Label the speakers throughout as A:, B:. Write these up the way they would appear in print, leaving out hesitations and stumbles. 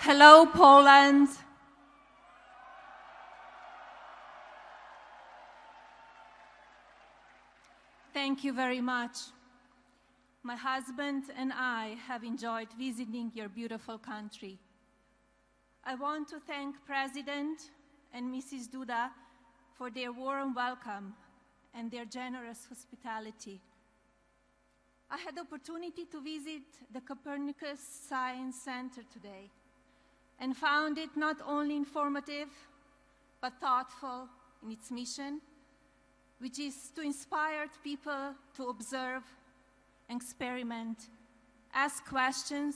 A: Hello, Poland. Thank you very much. My husband and I have enjoyed visiting your beautiful country. I want to thank President and Mrs. Duda for their warm welcome and their generous hospitality. I had the opportunity to visit the Copernicus Science Center today and found it not only informative, but thoughtful in its mission, which is to inspire people to observe, experiment, ask questions,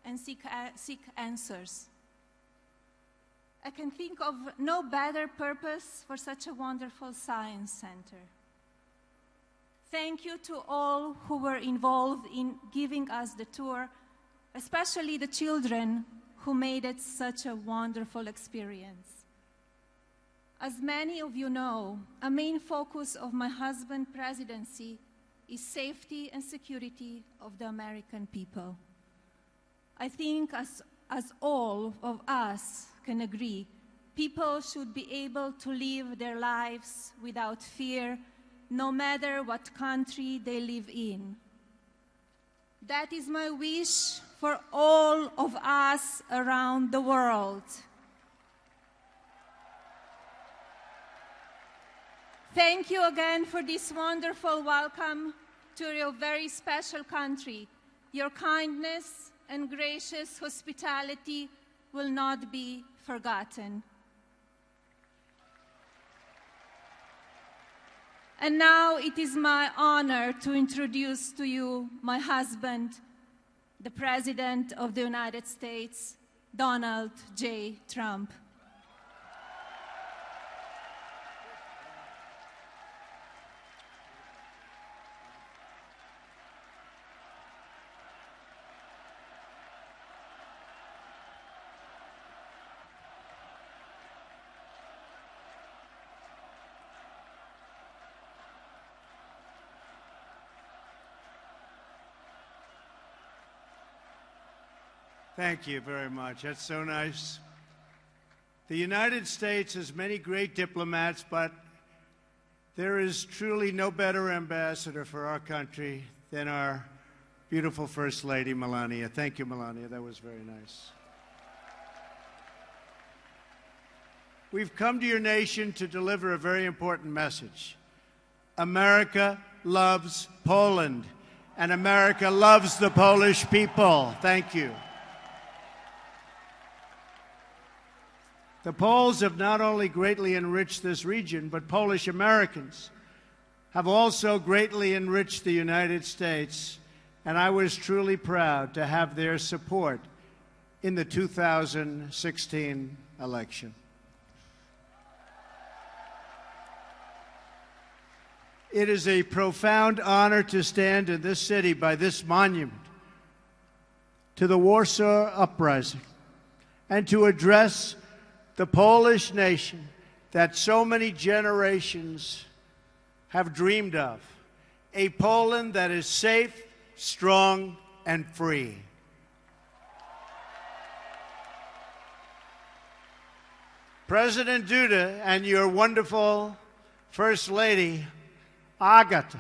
A: and seek answers. I can think of no better purpose for such a wonderful science center. Thank you to all who were involved in giving us the tour, especially the children who made it such a wonderful experience. As many of you know, a main focus of my husband's presidency is safety and security of the American people. I think as all of us can agree, people should be able to live their lives without fear, no matter what country they live in. That is my wish for all of us around the world. Thank you again for this wonderful welcome to your very special country. Your kindness and gracious hospitality will not be forgotten. And now it is my honor to introduce to you my husband, the President of the United States, Donald J. Trump.
B: Thank you very much. That's so nice. The United States has many great diplomats, but there is truly no better ambassador for our country than our beautiful First Lady, Melania. Thank you, Melania. That was very nice. We've come to your nation to deliver a very important message. America loves Poland, and America loves the Polish people. Thank you. The Poles have not only greatly enriched this region, but Polish Americans have also greatly enriched the United States, and I was truly proud to have their support in the 2016 election. It is a profound honor to stand in this city by this monument to the Warsaw Uprising and to address the Polish nation that so many generations have dreamed of, a Poland that is safe, strong, and free. President Duda and your wonderful First Lady, Agata,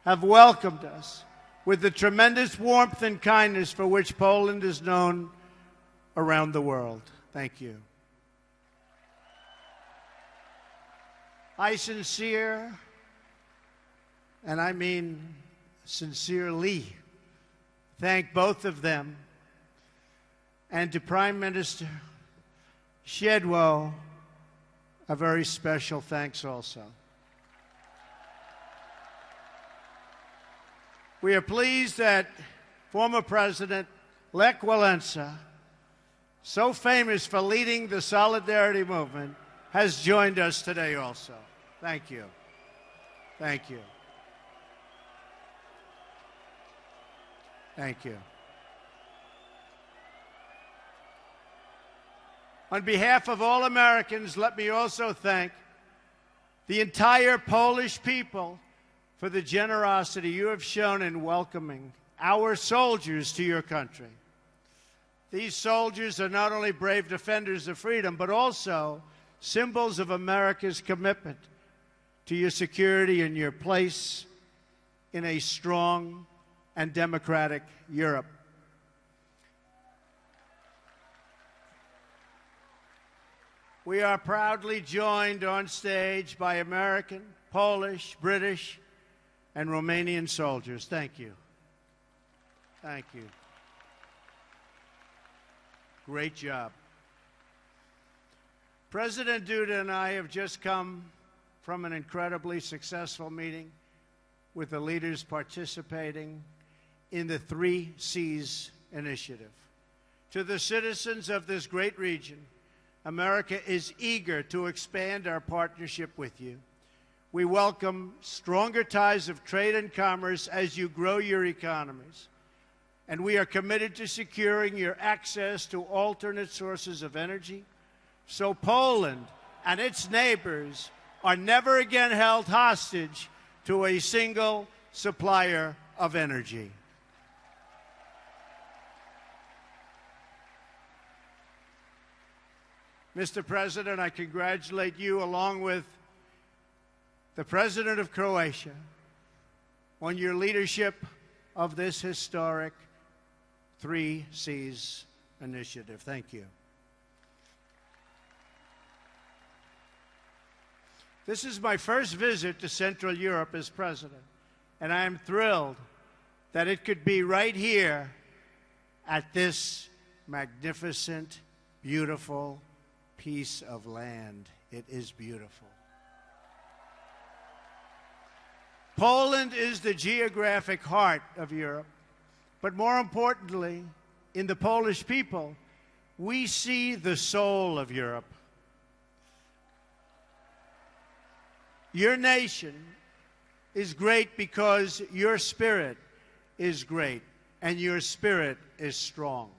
B: have welcomed us with the tremendous warmth and kindness for which Poland is known around the world. Thank you. I sincere, and I mean sincerely, thank both of them, and to Prime Minister Szydło, a very special thanks also. We are pleased that former President Lech Walesa, so famous for leading the Solidarity movement, has joined us today also. Thank you. Thank you. Thank you. On behalf of all Americans, let me also thank the entire Polish people for the generosity you have shown in welcoming our soldiers to your country. These soldiers are not only brave defenders of freedom, but also symbols of America's commitment to your security and your place in a strong and democratic Europe. We are proudly joined on stage by American, Polish, British, and Romanian soldiers. Thank you. Thank you. Great job. President Duda and I have just come from an incredibly successful meeting with the leaders participating in the 3 Cs initiative. To the citizens of this great region, America is eager to expand our partnership with you. We welcome stronger ties of trade and commerce as you grow your economies. And we are committed to securing your access to alternate sources of energy, so Poland and its neighbors are never again held hostage to a single supplier of energy. Mr. President, I congratulate you, along with the President of Croatia, on your leadership of this historic 3 Cs initiative. Thank you. This is my first visit to Central Europe as president, and I am thrilled that it could be right here at this magnificent, beautiful piece of land. It is beautiful. Poland is the geographic heart of Europe, but more importantly, in the Polish people, we see the soul of Europe. Your nation is great because your spirit is great, and your spirit is strong.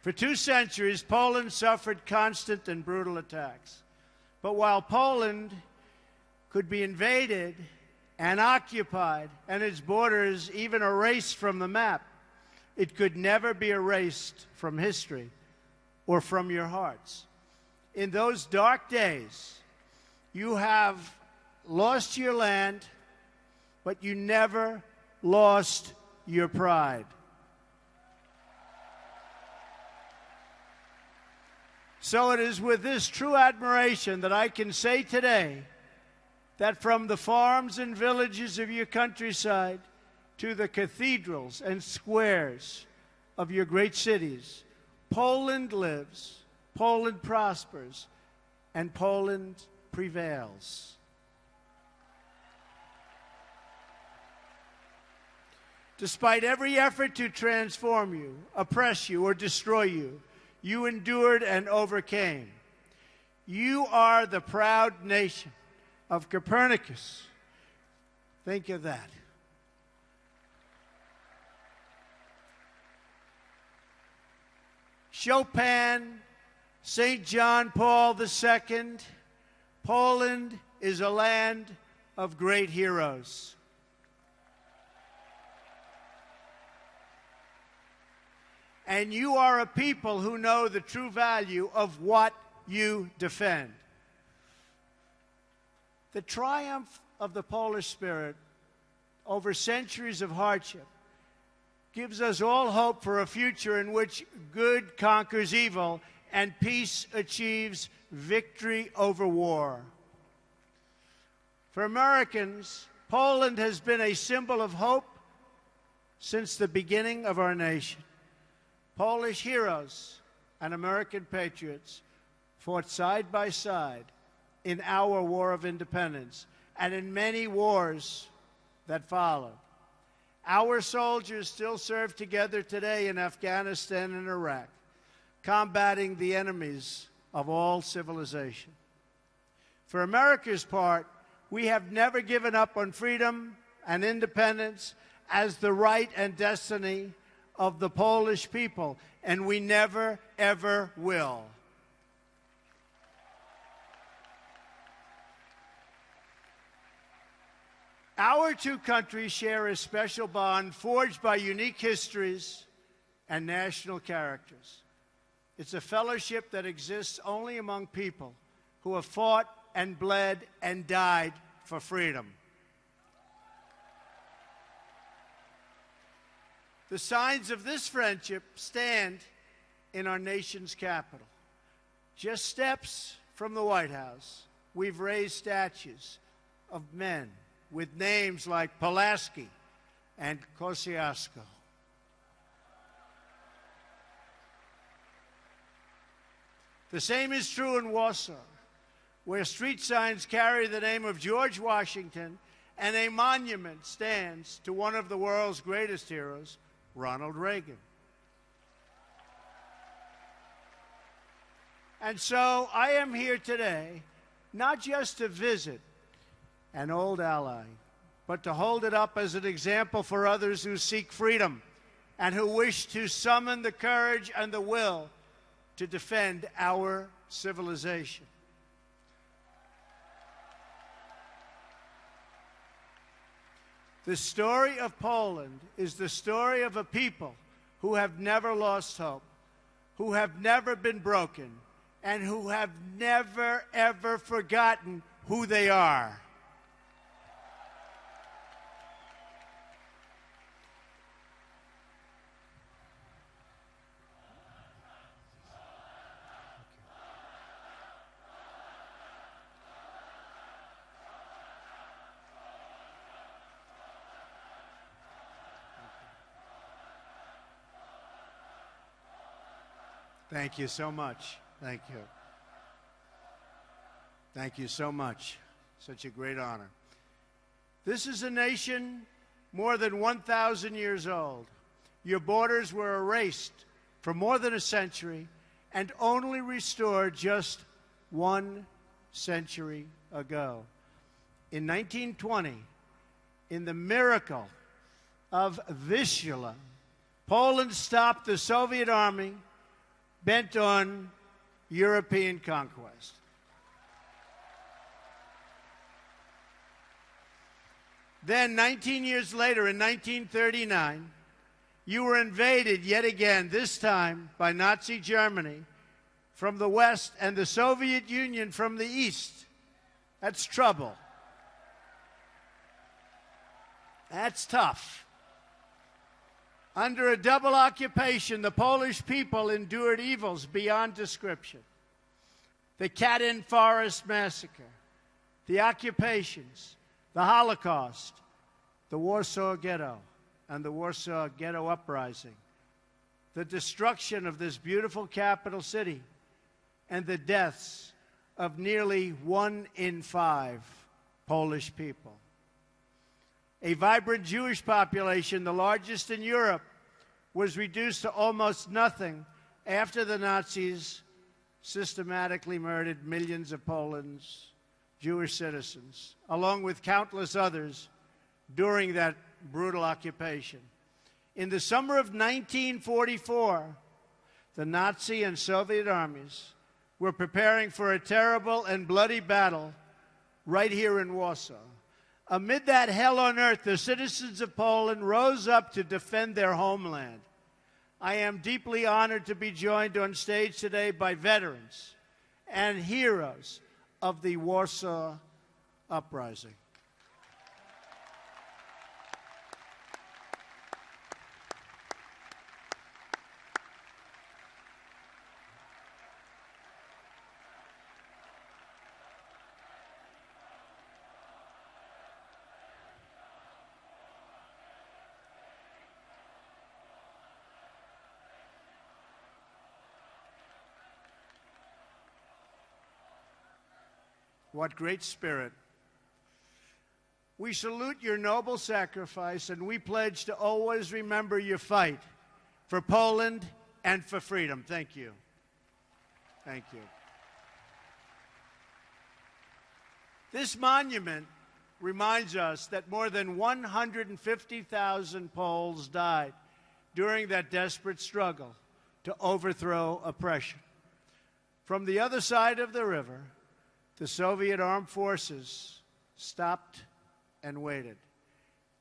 B: For 2 centuries, Poland suffered constant and brutal attacks. But while Poland could be invaded and occupied, and its borders even erased from the map, it could never be erased from history or from your hearts. In those dark days, you have lost your land, but you never lost your pride. So it is with this true admiration that I can say today that from the farms and villages of your countryside to the cathedrals and squares of your great cities, Poland lives, Poland prospers, and Poland prevails. Despite every effort to transform you, oppress you, or destroy you, you endured and overcame. You are the proud nation of Copernicus. Think of that. Chopin, St. John Paul II. Poland is a land of great heroes. And you are a people who know the true value of what you defend. The triumph of the Polish spirit over centuries of hardship gives us all hope for a future in which good conquers evil and peace achieves victory over war. For Americans, Poland has been a symbol of hope since the beginning of our nation. Polish heroes and American patriots fought side by side in our War of Independence and in many wars that followed. Our soldiers still serve together today in Afghanistan and Iraq, combating the enemies of all civilization. For America's part, we have never given up on freedom and independence as the right and destiny of the Polish people, and we never, ever will. Our two countries share a special bond forged by unique histories and national characters. It's a fellowship that exists only among people who have fought and bled and died for freedom. The signs of this friendship stand in our nation's capital. Just steps from the White House, we've raised statues of men with names like Pulaski and Kosciuszko. The same is true in Warsaw, where street signs carry the name of George Washington and a monument stands to one of the world's greatest heroes, Ronald Reagan. And so I am here today not just to visit an old ally, but to hold it up as an example for others who seek freedom and who wish to summon the courage and the will to defend our civilization. The story of Poland is the story of a people who have never lost hope, who have never been broken, and who have never, ever forgotten who they are. Thank you so much. Thank you. Thank you so much. Such a great honor. This is a nation more than 1,000 years old. Your borders were erased for more than a century and only restored just 1 century ago. In 1920, in the miracle of Vistula, Poland stopped the Soviet army bent on European conquest. Then, 19 years later, in 1939, you were invaded yet again, this time by Nazi Germany from the west and the Soviet Union from the east. That's trouble. That's tough. Under a double occupation, the Polish people endured evils beyond description. The Katyn Forest Massacre, the occupations, the Holocaust, the Warsaw Ghetto, and the Warsaw Ghetto Uprising, the destruction of this beautiful capital city, and the deaths of nearly 1 in 5 Polish people. A vibrant Jewish population, the largest in Europe, was reduced to almost nothing after the Nazis systematically murdered millions of Poland's Jewish citizens, along with countless others, during that brutal occupation. In the summer of 1944, the Nazi and Soviet armies were preparing for a terrible and bloody battle right here in Warsaw. Amid that hell on earth, the citizens of Poland rose up to defend their homeland. I am deeply honored to be joined on stage today by veterans and heroes of the Warsaw Uprising. What great spirit. We salute your noble sacrifice, and we pledge to always remember your fight for Poland and for freedom. Thank you. Thank you. This monument reminds us that more than 150,000 Poles died during that desperate struggle to overthrow oppression. From the other side of the river, the Soviet armed forces stopped and waited.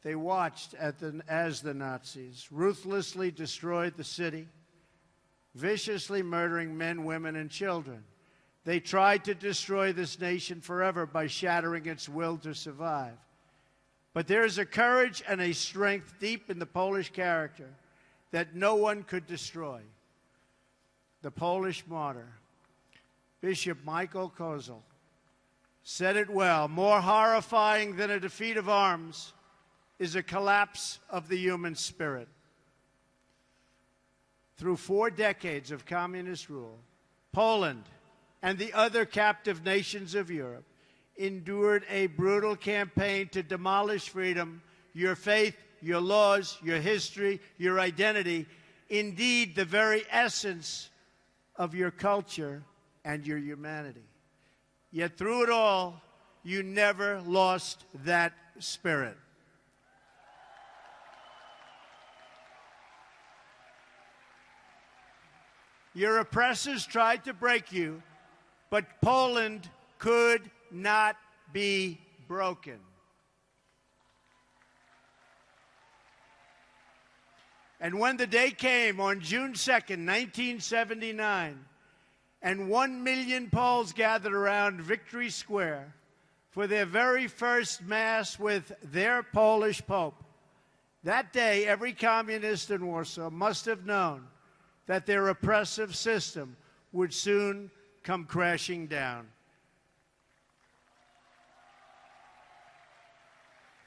B: They watched as the Nazis ruthlessly destroyed the city, viciously murdering men, women, and children. They tried to destroy this nation forever by shattering its will to survive. But there is a courage and a strength deep in the Polish character that no one could destroy. The Polish martyr, Bishop Michael Kozel, said it well: more horrifying than a defeat of arms is a collapse of the human spirit. Through 4 decades of communist rule, Poland and the other captive nations of Europe endured a brutal campaign to demolish freedom, your faith, your laws, your history, your identity, indeed the very essence of your culture and your humanity. Yet through it all, you never lost that spirit. Your oppressors tried to break you, but Poland could not be broken. And when the day came on June 2nd, 1979, and 1 million Poles gathered around Victory Square for their very first Mass with their Polish Pope, that day every communist in Warsaw must have known that their oppressive system would soon come crashing down.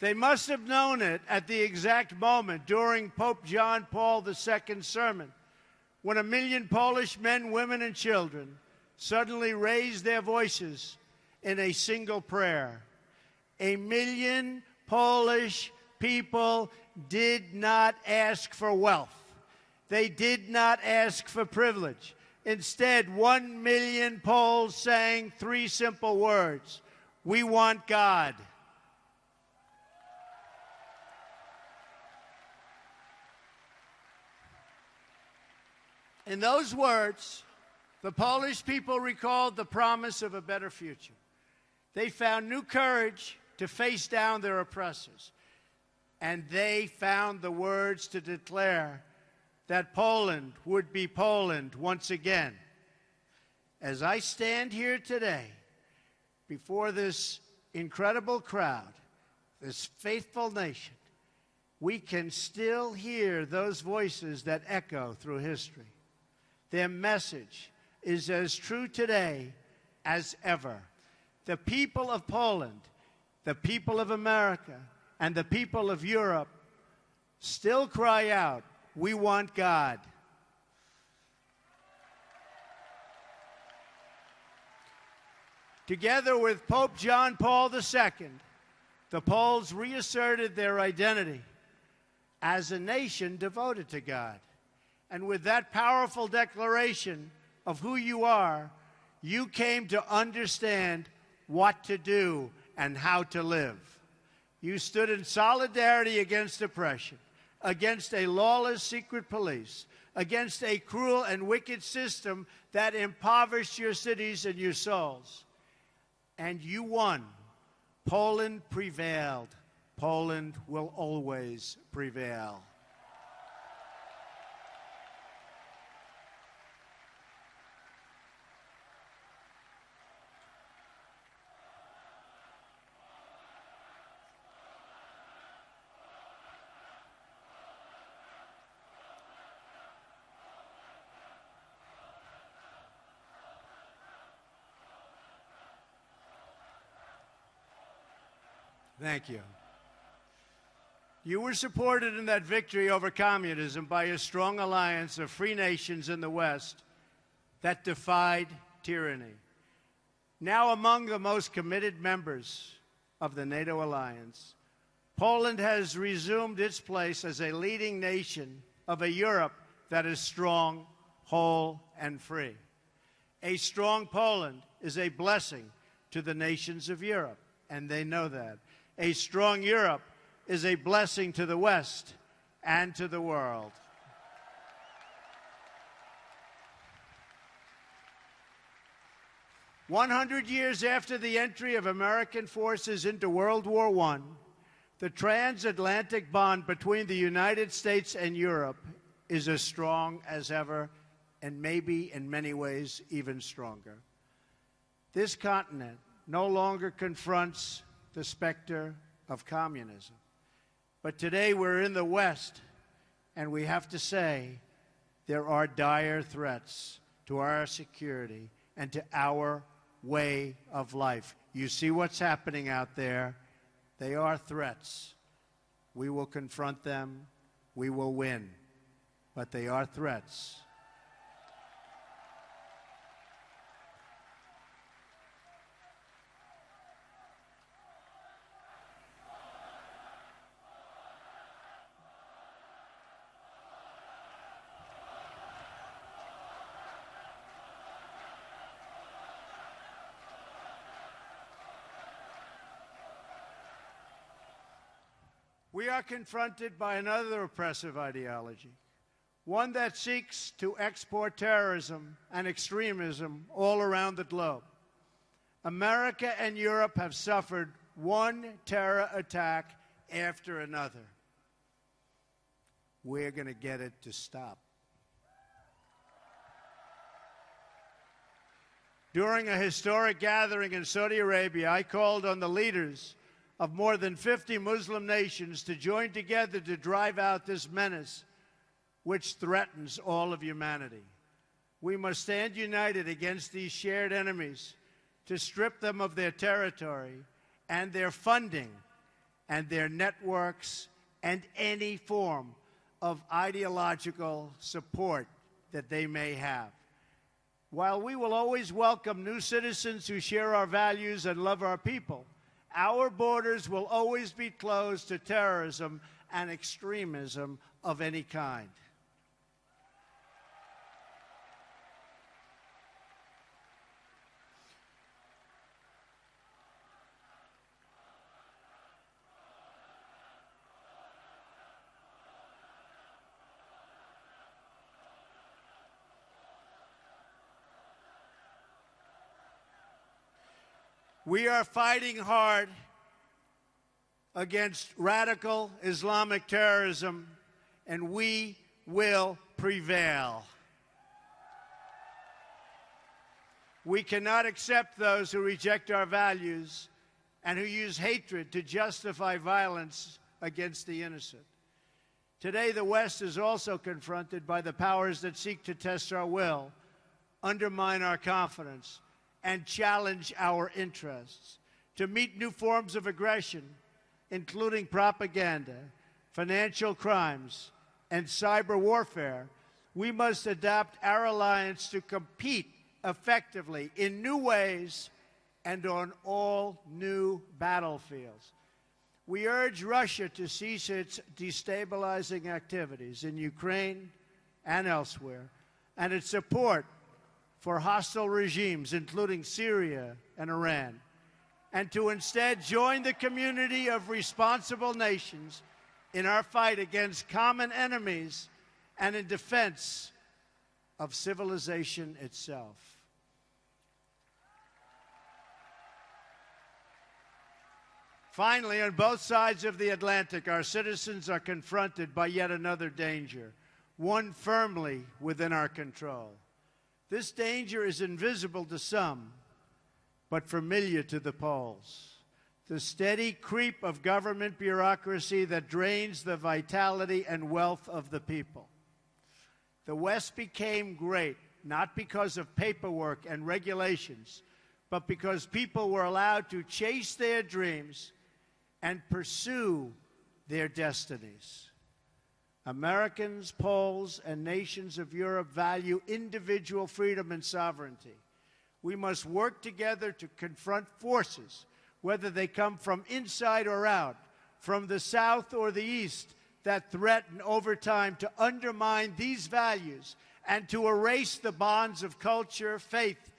B: They must have known it at the exact moment during Pope John Paul II's sermon, when 1 million Polish men, women, and children suddenly raised their voices in a single prayer. 1 million Polish people did not ask for wealth. They did not ask for privilege. Instead, 1 million Poles sang 3 simple words: "We want God." In those words, the Polish people recalled the promise of a better future. They found new courage to face down their oppressors. And they found the words to declare that Poland would be Poland once again. As I stand here today before this incredible crowd, this faithful nation, we can still hear those voices that echo through history. Their message is as true today as ever. The people of Poland, the people of America, and the people of Europe still cry out, "We want God." Together with Pope John Paul II, the Poles reasserted their identity as a nation devoted to God. And with that powerful declaration of who you are, you came to understand what to do and how to live. You stood in solidarity against oppression, against a lawless secret police, against a cruel and wicked system that impoverished your cities and your souls. And you won. Poland prevailed. Poland will always prevail. Thank you. You were supported in that victory over communism by a strong alliance of free nations in the West that defied tyranny. Now among the most committed members of the NATO alliance, Poland has resumed its place as a leading nation of a Europe that is strong, whole, and free. A strong Poland is a blessing to the nations of Europe, and they know that. A strong Europe is a blessing to the West and to the world. "100 years after the entry of American forces into World War I, The transatlantic bond between the United States and Europe is as strong as ever, and maybe in many ways even stronger. This continent no longer confronts the specter of communism. But today we're in the West, and we have to say there are dire threats to our security and to our way of life. You see what's happening out there. They are threats. We will confront them. We will win. But they are threats. We are confronted by another oppressive ideology, one that seeks to export terrorism and extremism all around the globe. America and Europe have suffered one terror attack after another. We're going to get it to stop. During a historic gathering in Saudi Arabia, I called on the leaders of more than 50 Muslim nations to join together to drive out this menace which threatens all of humanity. We must stand united against these shared enemies to strip them of their territory and their funding and their networks and any form of ideological support that they may have. While we will always welcome new citizens who share our values and love our people, our borders will always be closed to terrorism and extremism of any kind. We are fighting hard against radical Islamic terrorism, and we will prevail. We cannot accept those who reject our values and who use hatred to justify violence against the innocent. Today, the West is also confronted by the powers that seek to test our will, undermine our confidence, and challenge our interests. To meet new forms of aggression, including propaganda, financial crimes, and cyber warfare, we must adapt our alliance to compete effectively in new ways and on all new battlefields. We urge Russia to cease its destabilizing activities in Ukraine and elsewhere, and its support for hostile regimes, including Syria and Iran, and to instead join the community of responsible nations in our fight against common enemies and in defense of civilization itself. Finally, on both sides of the Atlantic, our citizens are confronted by yet another danger, one firmly within our control. This danger is invisible to some, but familiar to the Poles. The steady creep of government bureaucracy that drains the vitality and wealth of the people. The West became great, not because of paperwork and regulations, but because people were allowed to chase their dreams and pursue their destinies. Americans, Poles, and nations of Europe value individual freedom and sovereignty. We must work together to confront forces, whether they come from inside or out, from the South or the East, that threaten over time to undermine these values and to erase the bonds of culture, faith,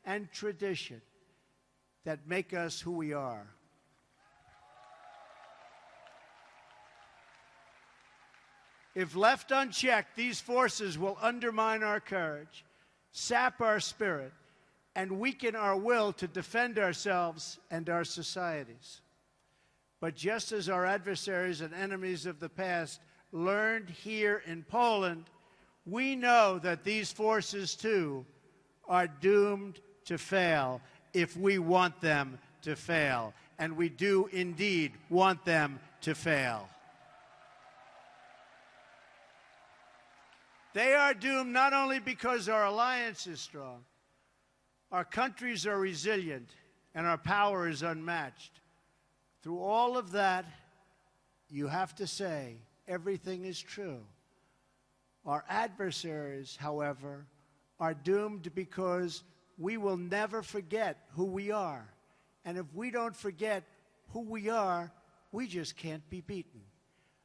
B: and tradition that make us who we are. If left unchecked, these forces will undermine our courage, sap our spirit, and weaken our will to defend ourselves and our societies. But just as our adversaries and enemies of the past learned here in Poland, we know that these forces, too, are doomed to fail if we want them to fail. And we do indeed want them to fail. They are doomed not only because our alliance is strong, our countries are resilient, and our power is unmatched. Through all of that, you have to say everything is true. Our adversaries, however, are doomed because we will never forget who we are. And if we don't forget who we are, we just can't be beaten.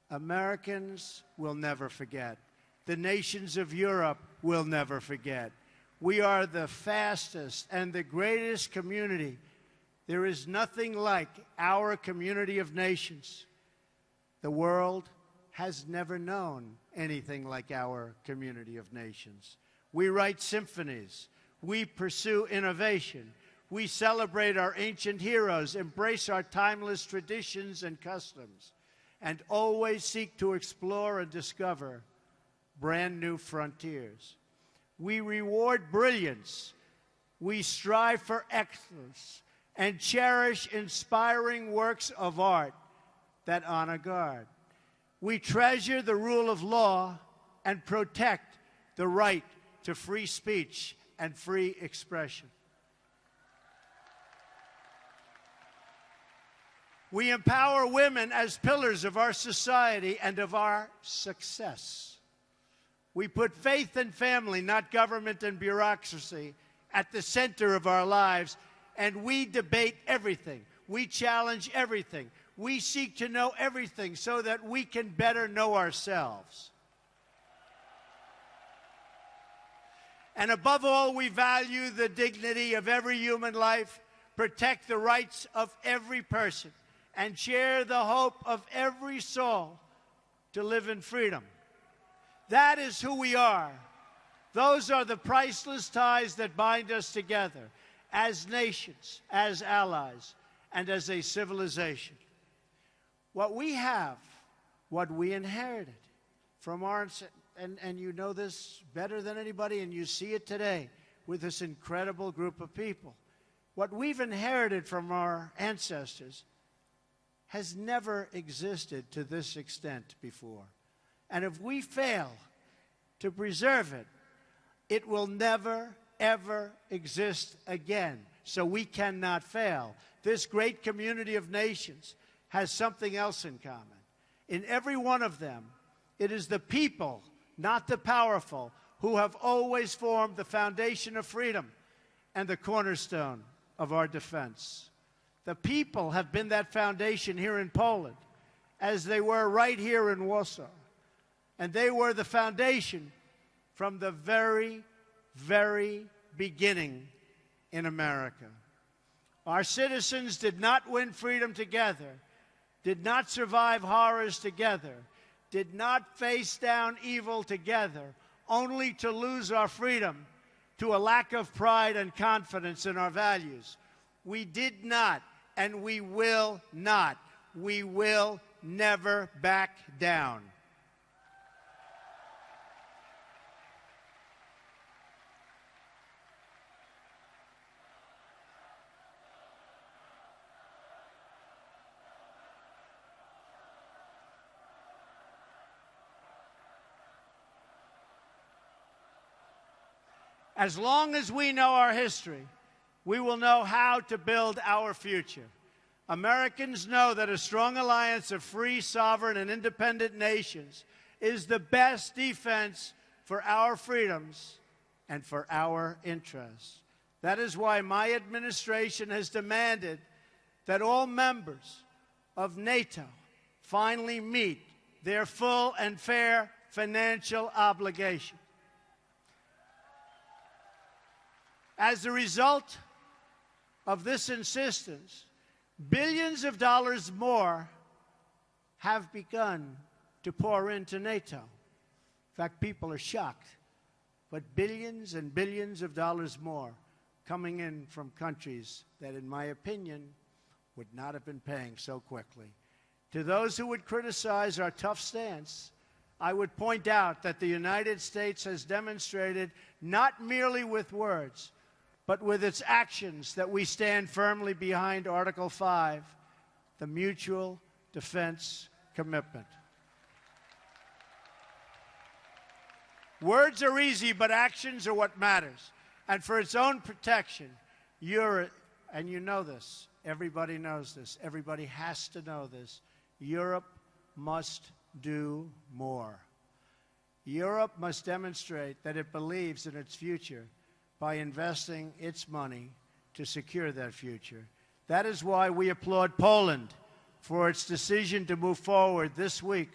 B: Americans will never forget. The nations of Europe will never forget. We are the fastest and the greatest community. There is nothing like our community of nations. The world has never known anything like our community of nations. We write symphonies. We pursue innovation. We celebrate our ancient heroes, embrace our timeless traditions and customs, and always seek to explore and discover brand new frontiers. We reward brilliance. We strive for excellence and cherish inspiring works of art that honor God. We treasure the rule of law and protect the right to free speech and free expression. We empower women as pillars of our society and of our success. We put faith and family, not government and bureaucracy, at the center of our lives, and we debate everything. We challenge everything. We seek to know everything so that we can better know ourselves. And above all, we value the dignity of every human life, protect the rights of every person, and share the hope of every soul to live in freedom. That is who we are. Those are the priceless ties that bind us together as nations, as allies, and as a civilization. What we have, what we inherited from our, and you know this better than anybody, and you see it today with this incredible group of people. What we've inherited from our ancestors has never existed to this extent before. And if we fail to preserve it, it will never, ever exist again. So we cannot fail. This great community of nations has something else in common. In every one of them, it is the people, not the powerful, who have always formed the foundation of freedom and the cornerstone of our defense. The people have been that foundation here in Poland, as they were right here in Warsaw. And they were the foundation from the very, very beginning in America. Our citizens did not win freedom together, did not survive horrors together, did not face down evil together, only to lose our freedom to a lack of pride and confidence in our values. We did not, and we will not. We will never back down. As long as we know our history, we will know how to build our future. Americans know that a strong alliance of free, sovereign, and independent nations is the best defense for our freedoms and for our interests. That is why my administration has demanded that all members of NATO finally meet their full and fair financial obligation. As a result of this insistence, billions of dollars more have begun to pour into NATO. In fact, people are shocked. But billions and billions of dollars more coming in from countries that, in my opinion, would not have been paying so quickly. To those who would criticize our tough stance, I would point out that the United States has demonstrated, not merely with words, but with its actions, that we stand firmly behind Article 5, the Mutual Defense Commitment. Words are easy, but actions are what matters. And for its own protection, and you know this, everybody knows this, everybody has to know this, Europe must do more. Europe must demonstrate that it believes in its future by investing its money to secure that future. That is why we applaud Poland for its decision to move forward this week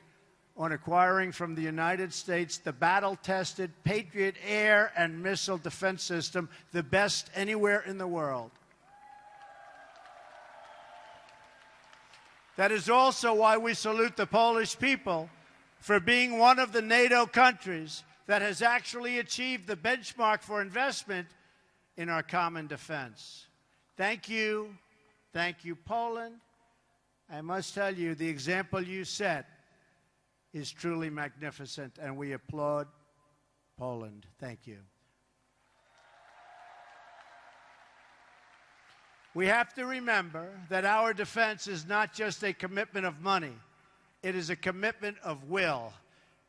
B: on acquiring from the United States the battle-tested Patriot air and missile defense system, the best anywhere in the world. That is also why we salute the Polish people for being one of the NATO countries that has actually achieved the benchmark for investment in our common defense. Thank you, Poland. I must tell you, the example you set is truly magnificent, and we applaud Poland. Thank you. We have to remember that our defense is not just a commitment of money. It is a commitment of will.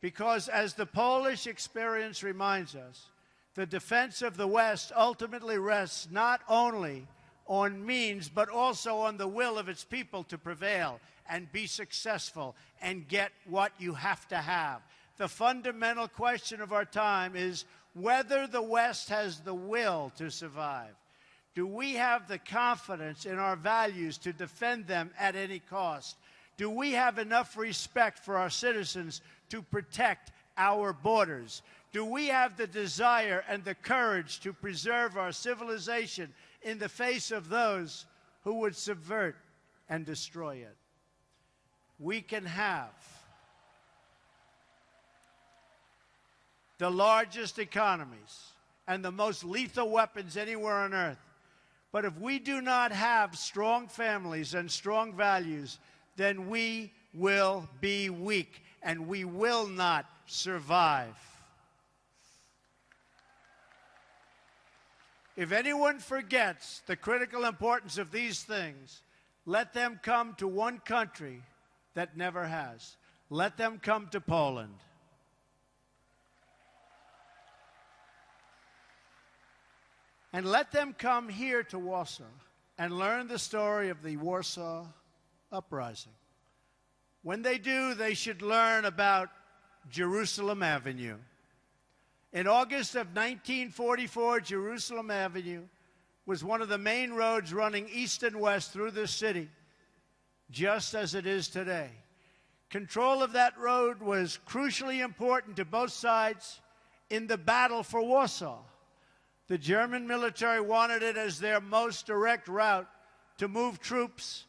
B: Because as the Polish experience reminds us, the defense of the West ultimately rests not only on means, but also on the will of its people to prevail and be successful and get what you have to have. The fundamental question of our time is whether the West has the will to survive. Do we have the confidence in our values to defend them at any cost? Do we have enough respect for our citizens to protect our borders? Do we have the desire and the courage to preserve our civilization in the face of those who would subvert and destroy it? We can have the largest economies and the most lethal weapons anywhere on earth. But if we do not have strong families and strong values, then we will be weak and we will not survive. If anyone forgets the critical importance of these things, let them come to one country that never has. Let them come to Poland. And let them come here to Warsaw and learn the story of the Warsaw Uprising. When they do, they should learn about Jerusalem Avenue. In August of 1944, Jerusalem Avenue was one of the main roads running east and west through the city, just as it is today. Control of that road was crucially important to both sides in the battle for Warsaw. The German military wanted it as their most direct route to move troops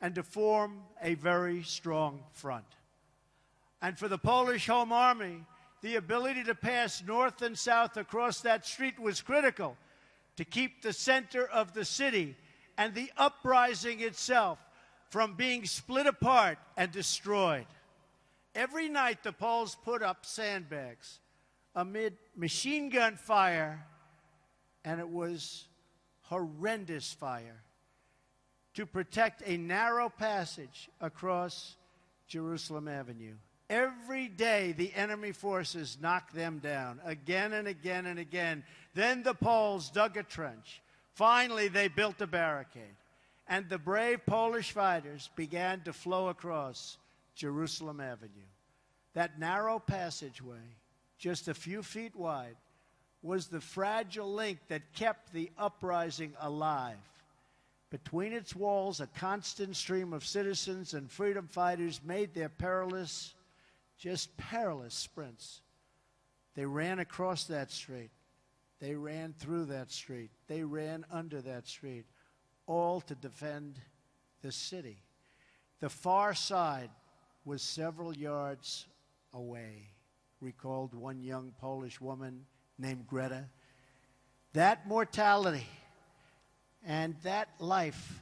B: and to form a very strong front. And for the Polish Home Army, the ability to pass north and south across that street was critical to keep the center of the city and the uprising itself from being split apart and destroyed. Every night the Poles put up sandbags amid machine gun fire, and it was horrendous fire, to protect a narrow passage across Jerusalem Avenue. Every day the enemy forces knocked them down again and again and again. Then the Poles dug a trench. Finally, they built a barricade. And the brave Polish fighters began to flow across Jerusalem Avenue. That narrow passageway, just a few feet wide, was the fragile link that kept the uprising alive. Between its walls, a constant stream of citizens and freedom fighters made their perilous sprints. They ran across that street. They ran through that street. They ran under that street, all to defend the city. The far side was several yards away, recalled one young Polish woman named Greta. That mortality and that life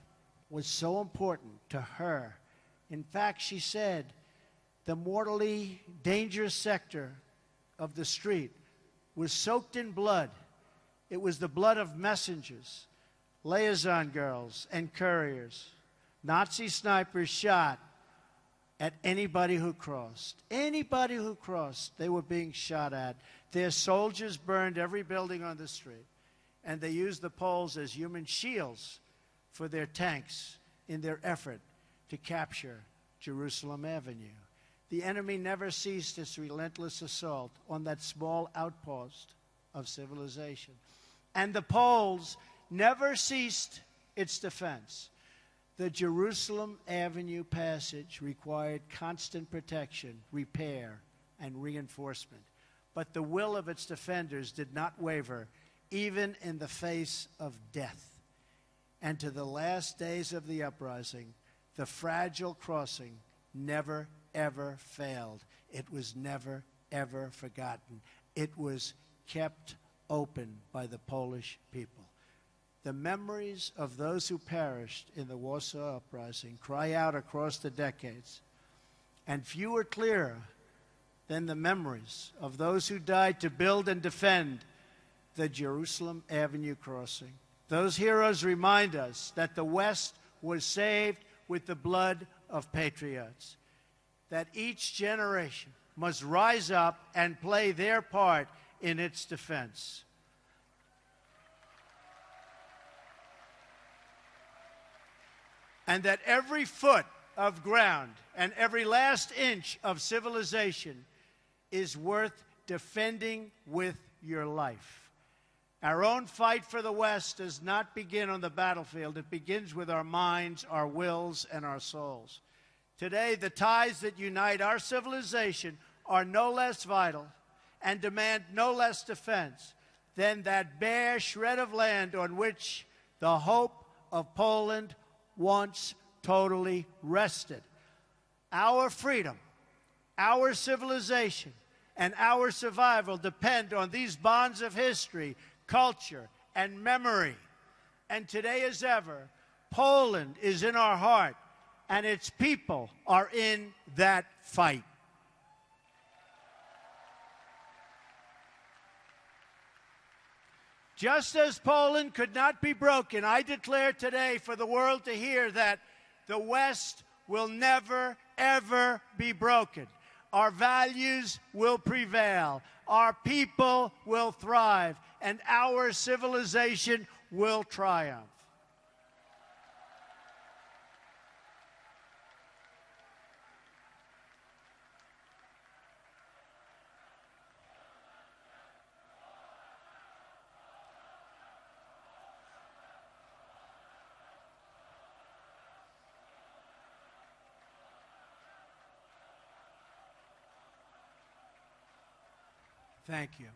B: was so important to her In fact, she said, the mortally dangerous sector of the street was soaked in blood. It was the blood of messengers, liaison girls, and couriers. Nazi snipers shot at anybody who crossed. Anybody who crossed, they were being shot at. Their soldiers burned every building on the street, and they used the poles as human shields for their tanks in their effort to capture Jerusalem Avenue. The enemy never ceased its relentless assault on that small outpost of civilization. And the Poles never ceased its defense. The Jerusalem Avenue passage required constant protection, repair, and reinforcement. But the will of its defenders did not waver, even in the face of death. And to the last days of the uprising, the fragile crossing never, ever failed. It was never, ever forgotten. It was kept open by the Polish people. The memories of those who perished in the Warsaw Uprising cry out across the decades, and few are clearer than the memories of those who died to build and defend the Jerusalem Avenue crossing. Those heroes remind us that the West was saved with the blood of patriots, that each generation must rise up and play their part in its defense. And that every foot of ground and every last inch of civilization is worth defending with your life. Our own fight for the West does not begin on the battlefield. It begins with our minds, our wills, and our souls. Today, the ties that unite our civilization are no less vital and demand no less defense than that bare shred of land on which the hope of Poland once totally rested. Our freedom, our civilization, and our survival depend on these bonds of history, culture, and memory. And today as ever, Poland is in our heart, and its people are in that fight. Just as Poland could not be broken, I declare today for the world to hear that the West will never, ever be broken. Our values will prevail, our people will thrive, and our civilization will triumph. Thank you.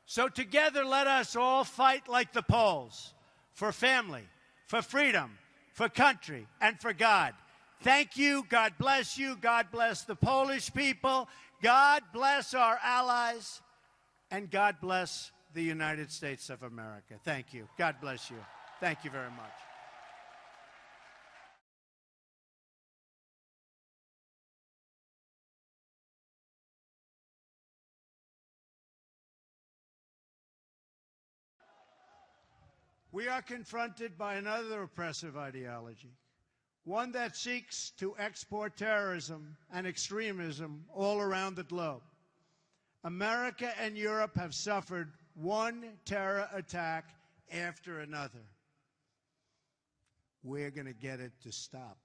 B: So together, let us all fight like the Poles, for family, for freedom, for country, and for God. Thank you. God bless you. God bless the Polish people. God bless our allies. And God bless the United States of America. Thank you. God bless you. Thank you very much. We are confronted by another oppressive ideology, one that seeks to export terrorism and extremism all around the globe. America and Europe have suffered one terror attack after another. We're going to get it to stop.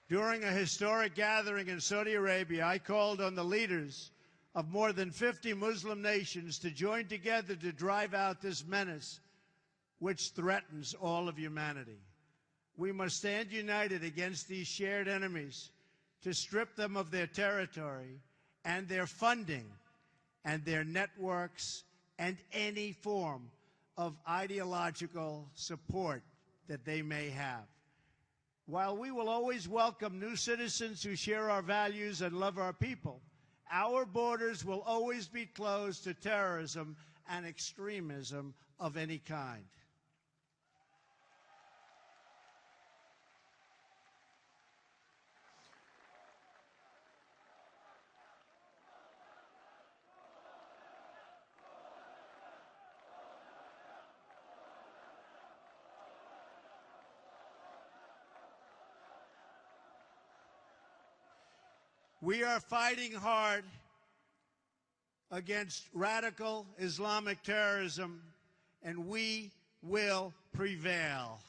B: During a historic gathering in Saudi Arabia, I called on the leaders of more than 50 Muslim nations to join together to drive out this menace which threatens all of humanity. We must stand united against these shared enemies to strip them of their territory and their funding and their networks and any form of ideological support that they may have. While we will always welcome new citizens who share our values and love our people, our borders will always be closed to terrorism and extremism of any kind. We are fighting hard against radical Islamic terrorism, and we will prevail.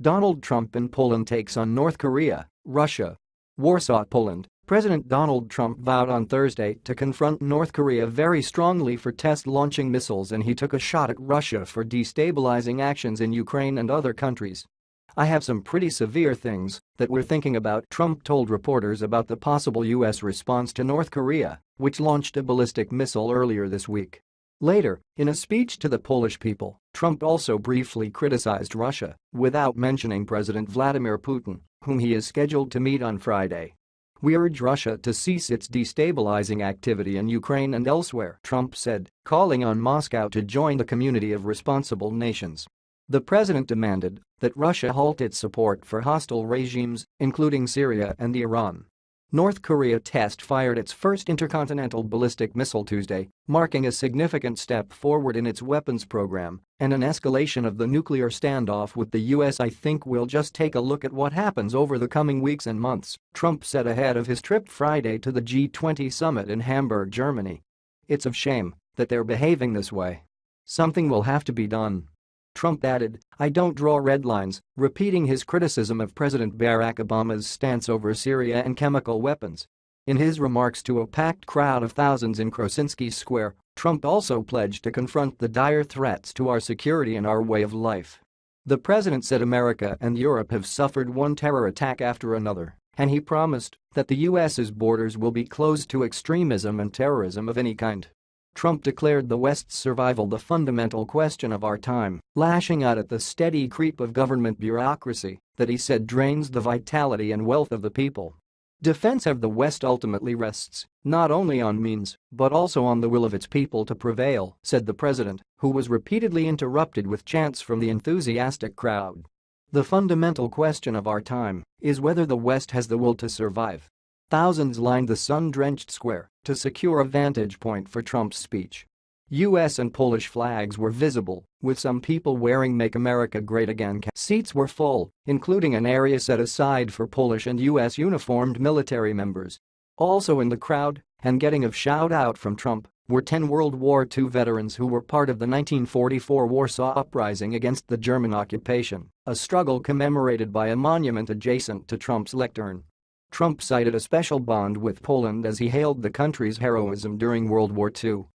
C: Donald Trump in Poland takes on North Korea, Russia. Warsaw, Poland. President Donald Trump vowed on Thursday to confront North Korea very strongly for test-launching missiles, and he took a shot at Russia for destabilizing actions in Ukraine and other countries. "I have some pretty severe things that we're thinking about," Trump told reporters about the possible U.S. response to North Korea, which launched a ballistic missile earlier this week. Later, in a speech to the Polish people, Trump also briefly criticized Russia, without mentioning President Vladimir Putin, whom he is scheduled to meet on Friday. "We urge Russia to cease its destabilizing activity in Ukraine and elsewhere," Trump said, calling on Moscow to join the community of responsible nations. The president demanded that Russia halt its support for hostile regimes, including Syria and Iran. North Korea test-fired its first intercontinental ballistic missile Tuesday, marking a significant step forward in its weapons program and an escalation of the nuclear standoff with the U.S. "I think we'll just take a look at what happens over the coming weeks and months," Trump said ahead of his trip Friday to the G20 summit in Hamburg, Germany. "It's a shame that they're behaving this way. Something will have to be done." Trump added, "I don't draw red lines," repeating his criticism of President Barack Obama's stance over Syria and chemical weapons. In his remarks to a packed crowd of thousands in Krosinski Square, Trump also pledged to confront the dire threats to our security and our way of life. The president said America and Europe have suffered one terror attack after another, and he promised that the U.S.'s borders will be closed to extremism and terrorism of any kind. Trump declared the West's survival the fundamental question of our time, lashing out at the steady creep of government bureaucracy that he said drains the vitality and wealth of the people. "Defense of the West ultimately rests not only on means but also on the will of its people to prevail," said the president, who was repeatedly interrupted with chants from the enthusiastic crowd. "The fundamental question of our time is whether the West has the will to survive." Thousands lined the sun-drenched square to secure a vantage point for Trump's speech. U.S. and Polish flags were visible, with some people wearing "Make America Great Again" caps. Seats were full, including an area set aside for Polish and U.S. uniformed military members. Also in the crowd, and getting a shout-out from Trump, were 10 World War II veterans who were part of the 1944 Warsaw Uprising against the German occupation, a struggle commemorated by a monument adjacent to Trump's lectern. Trump cited a special bond with Poland as he hailed the country's heroism during World War II.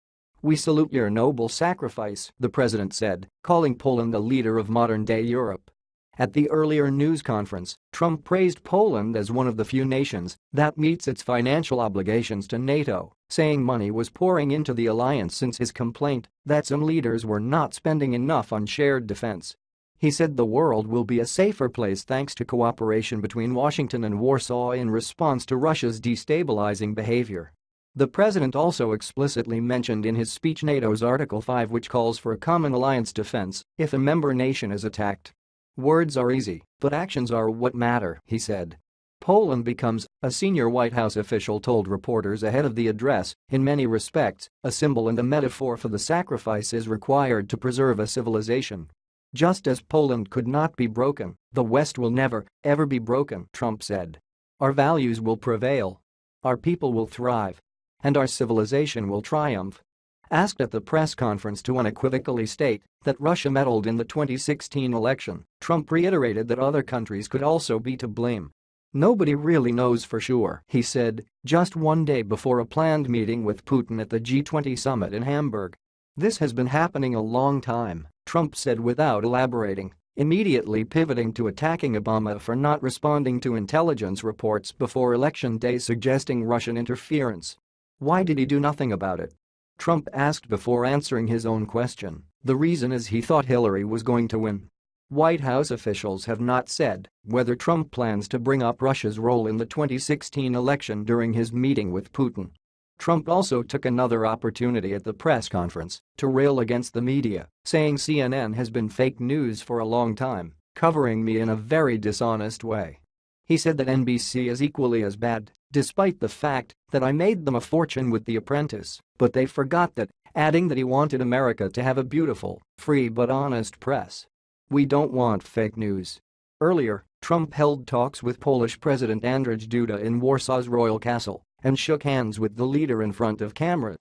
C: "We salute your noble sacrifice," the president said, calling Poland a leader of modern-day Europe. At the earlier news conference, Trump praised Poland as one of the few nations that meets its financial obligations to NATO, saying money was pouring into the alliance since his complaint that some leaders were not spending enough on shared defense. He said the world will be a safer place thanks to cooperation between Washington and Warsaw in response to Russia's destabilizing behavior. The president also explicitly mentioned in his speech NATO's Article 5, which calls for a common alliance defense if a member nation is attacked. "Words are easy, but actions are what matter," he said. Poland becomes, a senior White House official told reporters ahead of the address, in many respects, a symbol and a metaphor for the sacrifices required to preserve a civilization. "Just as Poland could not be broken, the West will never, ever be broken," Trump said. "Our values will prevail. Our people will thrive. And our civilization will triumph." Asked at the press conference to unequivocally state that Russia meddled in the 2016 election, Trump reiterated that other countries could also be to blame. "Nobody really knows for sure," he said, just one day before a planned meeting with Putin at the G20 summit in Hamburg. "This has been happening a long time," Trump said without elaborating, immediately pivoting to attacking Obama for not responding to intelligence reports before Election Day suggesting Russian interference. "Why did he do nothing about it?" Trump asked before answering his own question. "The reason is he thought Hillary was going to win." White House officials have not said whether Trump plans to bring up Russia's role in the 2016 election during his meeting with Putin. Trump also took another opportunity at the press conference to rail against the media, saying CNN has been fake news for a long time, covering me in a very dishonest way. He said that NBC is equally as bad, despite the fact that I made them a fortune with The Apprentice, but they forgot that, adding that he wanted America to have a beautiful, free but honest press. "We don't want fake news." Earlier, Trump held talks with Polish President Andrzej Duda in Warsaw's Royal Castle and shook hands with the leader in front of cameras.